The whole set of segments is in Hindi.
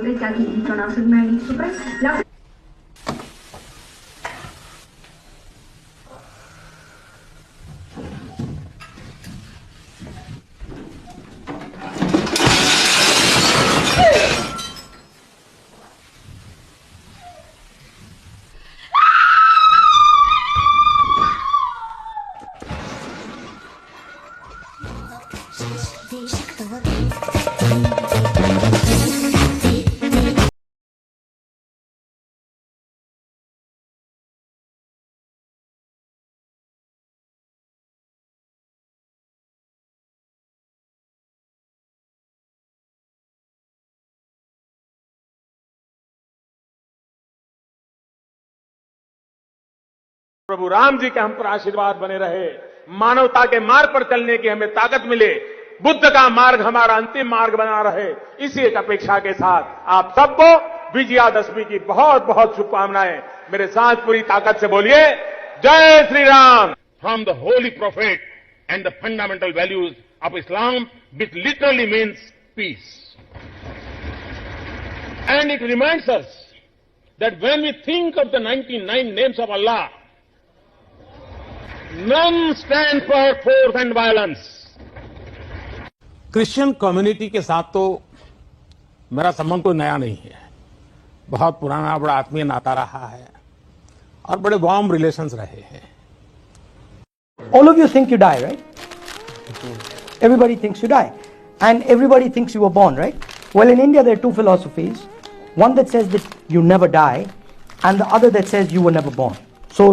Svegliati internazionali sopra la प्रभु राम जी के हम पर आशीर्वाद बने रहे, मानवता के मार्ग पर चलने की हमें ताकत मिले, बुद्ध का मार्ग हमारा अंतिम मार्ग बना रहे, इसी एक अपेक्षा के साथ आप सबको विजयादशमी की बहुत बहुत शुभकामनाएं। मेरे साथ पूरी ताकत से बोलिए, जय Shri Ram. From the holy prophet and the fundamental values of Islam which literally means peace, and it reminds us that when we think of the 99 names of Allah, none stand for force and violence. Christian community के साथ तो मेरा संबंध कोई नया नहीं है, बहुत पुराना बड़ा आत्मीय नाता रहा है और बड़े वार्म रिलेशंस रहे हैं। All of you think you die, right? Everybody thinks you die, and everybody thinks you were born, right? Well, in India there are two philosophies. One that says that you never die, and the other that says you were never born. So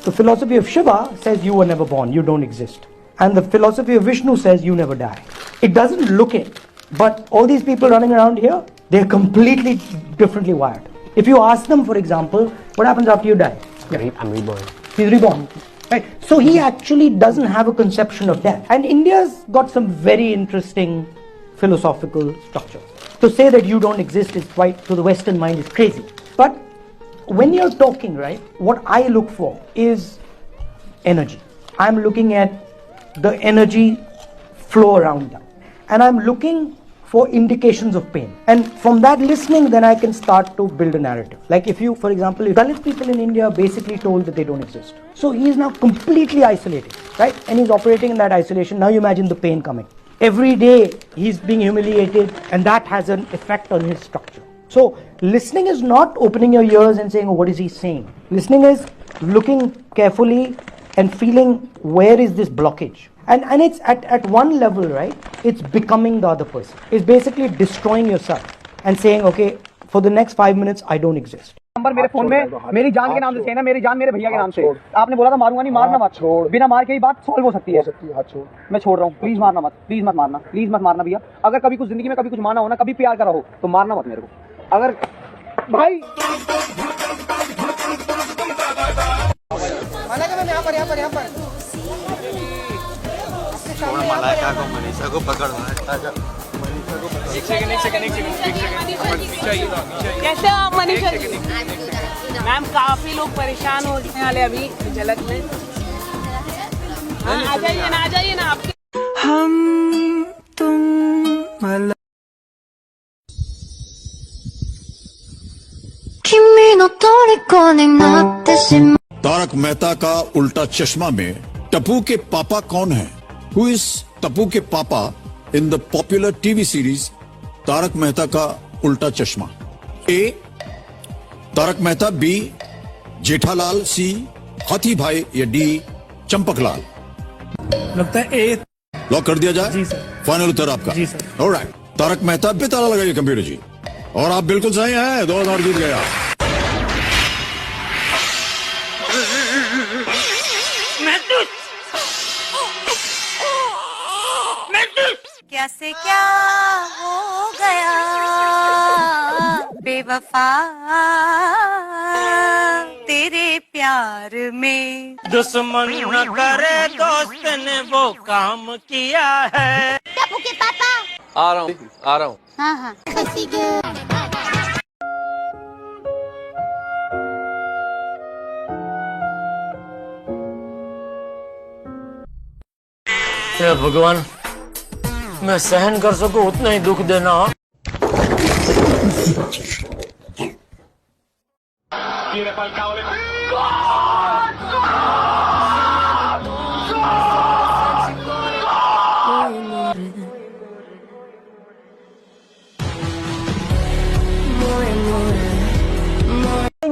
the philosophy of Shiva says you were never born, you don't exist. And the philosophy of Vishnu says you never die. It doesn't look it, but all these people running around here, they're completely differently wired. If you ask them, for example, what happens after you die? I'm reborn. He's reborn. Right? So he actually doesn't have a conception of death. And India's got some very interesting philosophical structures. To say that you don't exist is quite, to the Western mind, is crazy. But when you're talking, right, what I look for is energy. I'm looking at the energy flow around them. And I'm looking for indications of pain. And from that listening, then I can start to build a narrative. Like if you, for example, if Dalit people in India are basically told that they don't exist. So he is now completely isolated, right? And he's operating in that isolation. Now you imagine the pain coming. Every day he's being humiliated, and that has an effect on his structure. So listening is not opening your ears and saying, oh, what is he saying? Listening is looking carefully and feeling where is this blockage. And it's at one level, right? It's becoming the other person. It's basically destroying yourself and saying, okay, for the next 5 minutes, I don't exist. Number मेरे फोन में मेरी जान के नाम से सेना, मेरी जान मेरे भैया के नाम से। आपने बोला था मारूंगा नहीं, मारना मत। बिना मार के ही बात सॉल्व हो सकती है। हाथ छोड़। मैं छोड़ रहा हूँ, प्लीज मारना मत, प्लीज मत मारना, प्लीज मत मारना भैया। अगर कभी कुछ जिंदगी में कभी कुछ माना हो ना, कभी प्यार करा हो, तो मारना मत मेरे को। अगर भाई यहाँ पर मलाइका को मनीषा को पकड़वा। एक सेकंड। कैसे आप मनीषा? मैम काफी लोग परेशान हो रहे वाले अभी झलक में। आ जाइए ना आपके। हम तुम तारक मेहता का उल्टा चश्मा में टप्पू के पापा कौन है? Who is टप्पू के पापा in the popular TV series Tarak Mehta का उल्टा चश्मा? A. Tarak Mehta, B. Jethalal, C. हाथी भाई, या D. चंपकलाल? लगता है A। लॉक कर दिया जाए? जी सर। फाइनल उत्तर आपका? जी सर। ऑलराइट, तारक मेहता पे ताला लगाइए कंप्यूटर जी, और आप बिल्कुल सही हैं, 2000 जीत गया। कैसे क्या हो गया बेवफा तेरे प्यार में, दुश्मन न करे दोस्त ने वो काम किया है। टप्पू के पापा आ रहा हूँ। हाँ भगवान, मैं सहन कर सकूं उतना ही दुख देना।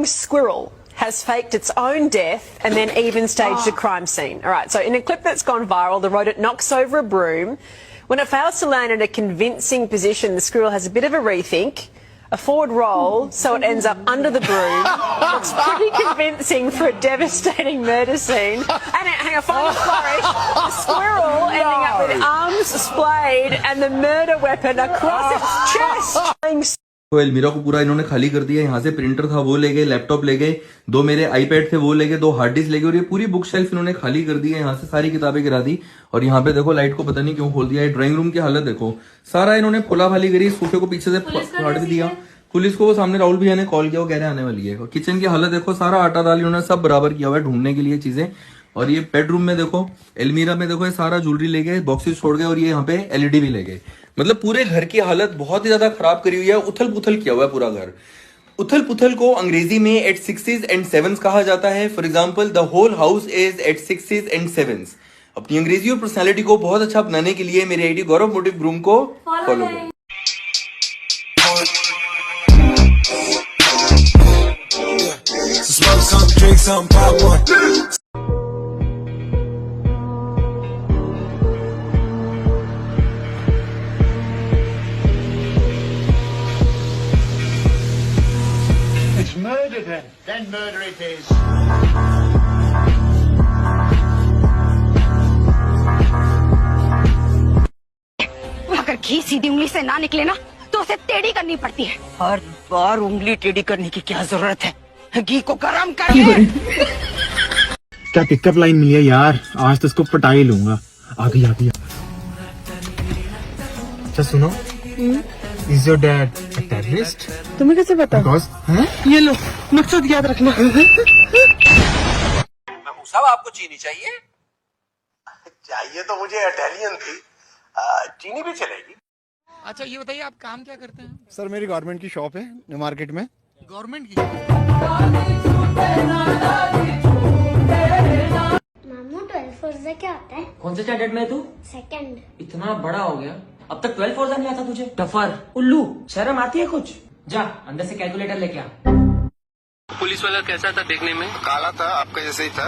Squirrel has faked its own death and then even staged a crime scene. All right, so in a clip that's gone viral, the rodent knocks over a broom. When it fails to land in a convincing position, the squirrel has a bit of a rethink, a forward roll, so it ends up under the broom. Looks pretty convincing for a devastating murder scene. And hang on, final flourish, the squirrel ending up with arms splayed and the murder weapon across its chest. तो एलमीरा को पूरा इन्होंने खाली कर दिया। यहाँ से प्रिंटर था वो ले गए, लैपटॉप ले गए, 2 मेरे आईपैड थे वो ले गए, 2 हार्ड डिस्क ले गए और ये पूरी बुक शेल्फ इन्होंने खाली कर दी है। यहाँ से सारी किताबें गिरा दी और यहाँ पे देखो लाइट को पता नहीं क्यों खोल दिया है। ड्राइंग रूम की हालत देखो, सारा इन्होंने खोला खाली करी, सोफे को पीछे से फाड़ भी दिया। पुलिस को वो सामने राहुल भैया ने कॉल किया, वो कह रहे आने वाली है। किचन की हालत देखो, सारा आटा दाल इन्होंने सब बराबर किया हुआ है ढूंढने के लिए चीजें। और ये बेडरूम में देखो, एलमीरा में देखो, ये सारा ज्वेलरी ले गए, बॉक्सेस छोड़ गए और ये यहाँ पे एलईडी भी ले गए। मतलब पूरे घर की हालत बहुत ही ज्यादा खराब करी हुई है, उथल पुथल किया हुआ है पूरा घर। उथल पुथल को अंग्रेजी में एट 6s and 7s कहा जाता है। For example, the whole house is at 6s and 7s। अपनी अंग्रेजी और पर्सनैलिटी को बहुत अच्छा बनाने के लिए मेरे आईडी गौरव मोटिव ग्रूम को फॉलो करें। Then murder it is. अगर घी सीधी उंगली से ना निकले ना तो उसे टेढ़ी करनी पड़ती है। हर बार उंगली टेढ़ी करने की क्या जरूरत है, घी को गरम कर ले। क्या पिकअप लाइन मिली है यार, आज तो इसको पटा ही लूंगा। आ गई। अच्छा सुनो, is your dad a terrorist? तुम्हें कैसे पता? ये लो, मकसद याद रखना। साहब आपको चीनी चाहिए? चाहिए तो मुझे इटालियन थी, चीनी भी चलेगी। अच्छा ये बताइए आप काम क्या करते हैं? सर मेरी गारमेंट की शॉप है न्यू मार्केट में। गवर्नमेंट की? मामू 12 फोर्जा क्या होता है? कौन से स्टैंडर्ड में तू? सेकंड। इतना बड़ा हो गया, अब तक 12 फोर्जा नहीं आता तुझे? टफर, उल्लू, शर्म आती है कुछ? जा अंदर से कैलकुलेटर लेके आ। पुलिस वाला कैसा था देखने में? काला था, आपका जैसे ही था।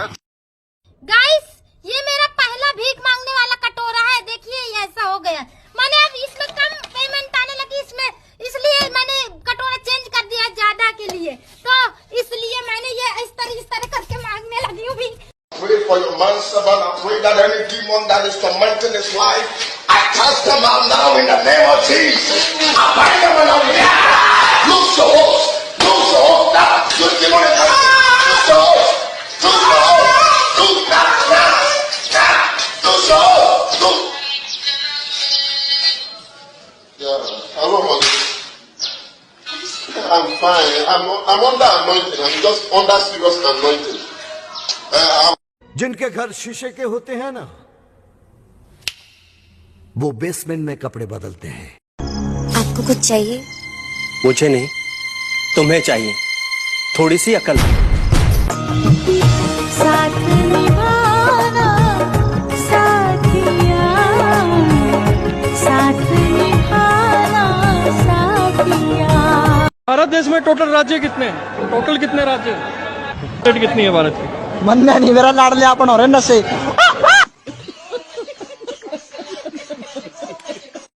गाइस, ये मेरा पहला भीख मांगने वाला कटोरा है। देखिए ये ऐसा हो गया। मैंने अब इसमें कम पेमेंट आने लगी इसमें, इसलिए मैंने कटोरा चेंज कर दिया ज्यादा के लिए। तो इसलिए मैंने ये इस तरह करके मांगने लगी हूँ भी। Pray for your man servant. I pray that any demon that is tormenting his life, I cast them out now in the name of Jesus. I bind them and I lose your horse. Lose your horse now. You demon in the lose your horse. Lose your horse. Lose now. Lose your horse. Lose. Yeah, hello, mother. I'm fine. I'm under anointing. I'm just under serious anointing. जिनके घर शीशे के होते हैं ना, वो बेसमेंट में कपड़े बदलते हैं। आपको कुछ चाहिए? मुझे नहीं, तुम्हें चाहिए थोड़ी सी अकल। साथ निभाना साथिया, साथ निभाना साथिया। भारत देश में टोटल राज्य कितने हैं? टोटल कितने राज्य हैं? कितनी है भारत की? मन नहीं, मेरा लाडले अपन हो रहे नशे।